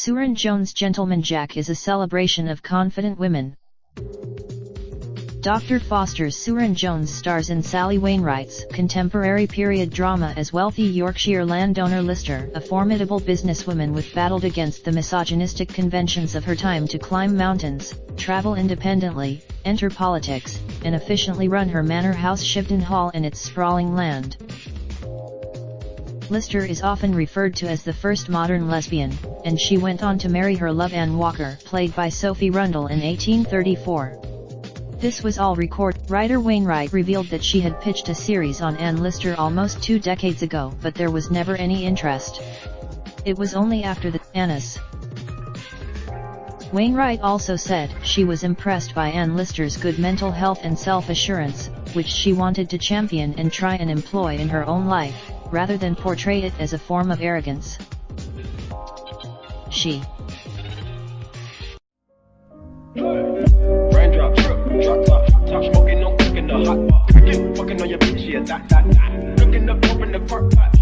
Suranne Jones Gentleman Jack is a celebration of confident women. Dr. Foster's Suranne Jones stars in Sally Wainwright's contemporary period drama as wealthy Yorkshire landowner Lister, a formidable businesswoman with battled against the misogynistic conventions of her time to climb mountains, travel independently, enter politics, and efficiently run her manor house Shibden Hall and its sprawling land. Lister is often referred to as the first modern lesbian, and she went on to marry her love Anne Walker, played by Sophie Rundle, in 1834. This was all recorded. Writer Wainwright revealed that she had pitched a series on Anne Lister almost 2 decades ago, but there was never any interest. It was only after the Annis. Wainwright also said she was impressed by Anne Lister's good mental health and self-assurance, which she wanted to champion and try and employ in her own life, rather than portray it as a form of arrogance. She Raindrop, drop top smoking, no cooking the hot pot. Fucking on your bitch, yeah, that. Looking up, open the park pot.